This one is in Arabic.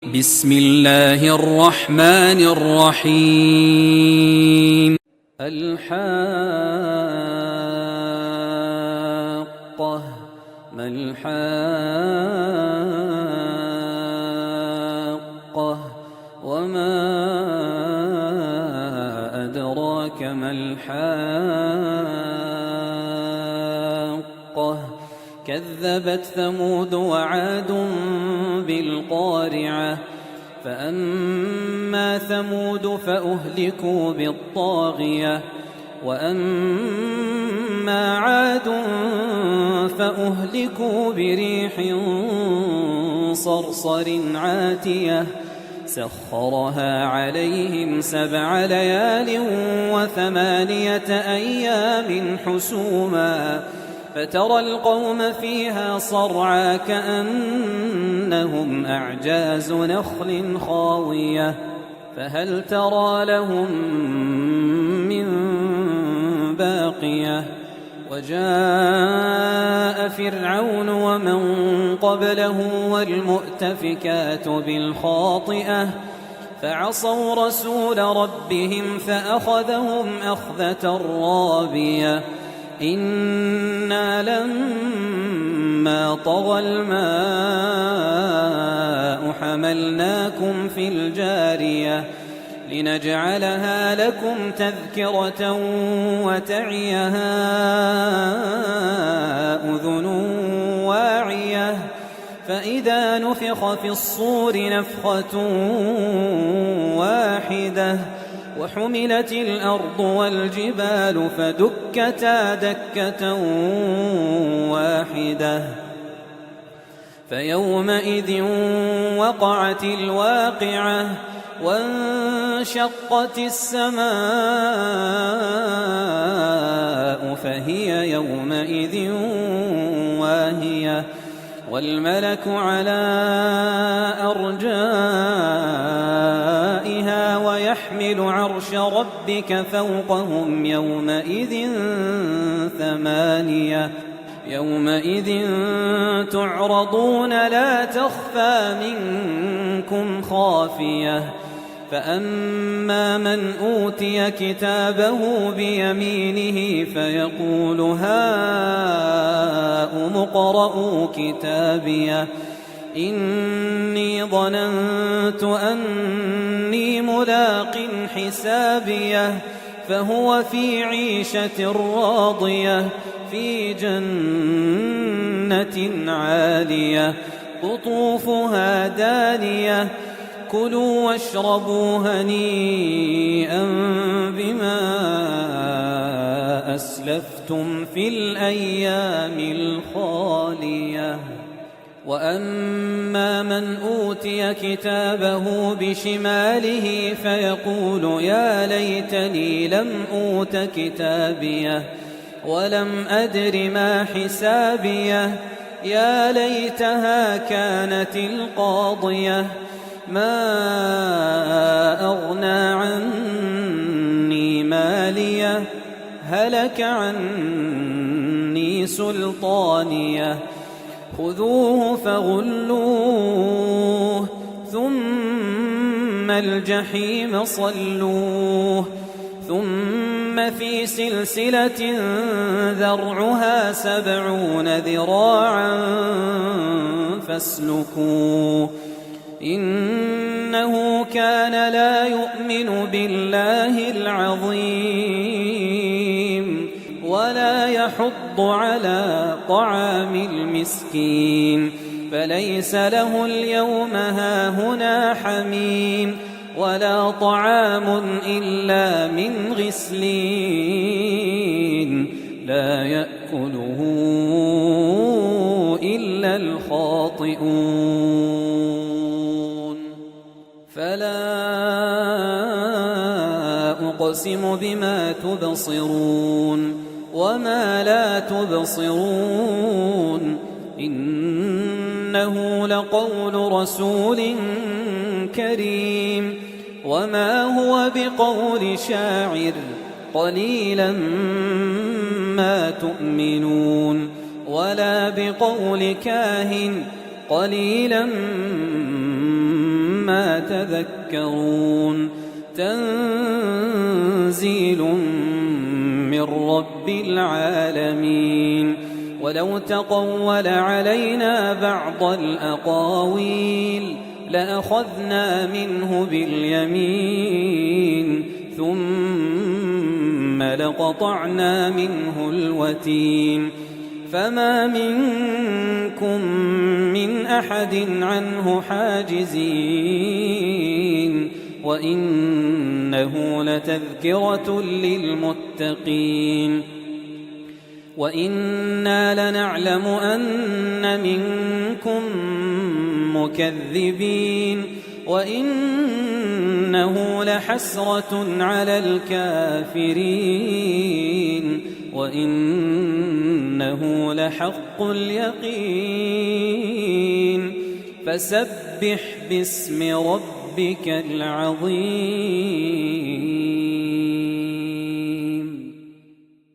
بسم الله الرحمن الرحيم. الحاقة ما الحاقة وما أدراك ما الحاقة كذبت ثمود وعاد بالقارعة فأما ثمود فأهلكوا بالطاغية وأما عاد فأهلكوا بريح صرصر عاتية سخرها عليهم 7 ليال و8 أيام حسوما فترى القوم فيها صرعى كأنهم أعجاز نخل خاوية فهل ترى لهم من باقية وجاء فرعون ومن قبله والمؤتفكات بالخاطئة فعصوا رسول ربهم فأخذهم أخذة رابية إنا لما طغى الماء حملناكم في الجارية لنجعلها لكم تذكرة وتعيها أذن واعية فإذا نفخ في الصور نفخة واحدة وحملت الأرض والجبال فدكتا دكة واحدة فيومئذ وقعت الواقعة وانشقت السماء فهي يومئذ واهية والملك على أرجائها ويحمل عرش ربك فوقهم يومئذ 8 يومئذ تعرضون لا تخفى منكم خافية فأما من أوتي كتابه بيمينه فيقول هاؤم اقرءوا كتابيه إني ظننت أني ملاق حسابيه فهو في عيشة راضية في جنة عالية قطوفها دانية كلوا واشربوا هنيئا بما أسلفتم في الأيام الخالية وأما من أوتي كتابه بشماله فيقول يا ليتني لم أوت كتابيه ولم أدر ما حسابيه يا ليتها كانت القاضية ما أغنى عني ماليه هلك عني سلطانيه خذوه فغلوه ثم الجحيم صلوه ثم في سلسلة ذرعها 70 ذراعا فاسلكوه إنه كان لا يؤمن بالله العظيم ولا يحض على طعام المسكين فليس له اليوم هاهنا حميم ولا طعام إلا من غسلين لا يأكله إلا الخاطئون فلا أقسم بما تبصرون وما لا تبصرون إنه لقول رسول كريم وما هو بقول شاعر قليلا ما تؤمنون ولا بقول كاهن قليلا ما تذكرون تنزيل من رب العالمين ولو تقول علينا بعض الأقاويل لأخذنا منه باليمين ثم لقطعنا منه الوتين فما منكم من أحد عنه حاجزين وإنه لتذكرة للمتقين وإنا لنعلم أن منكم مكذبين وإنه لحسرة على الكافرين وإنه لحق اليقين فسبح باسم ربك العظيم.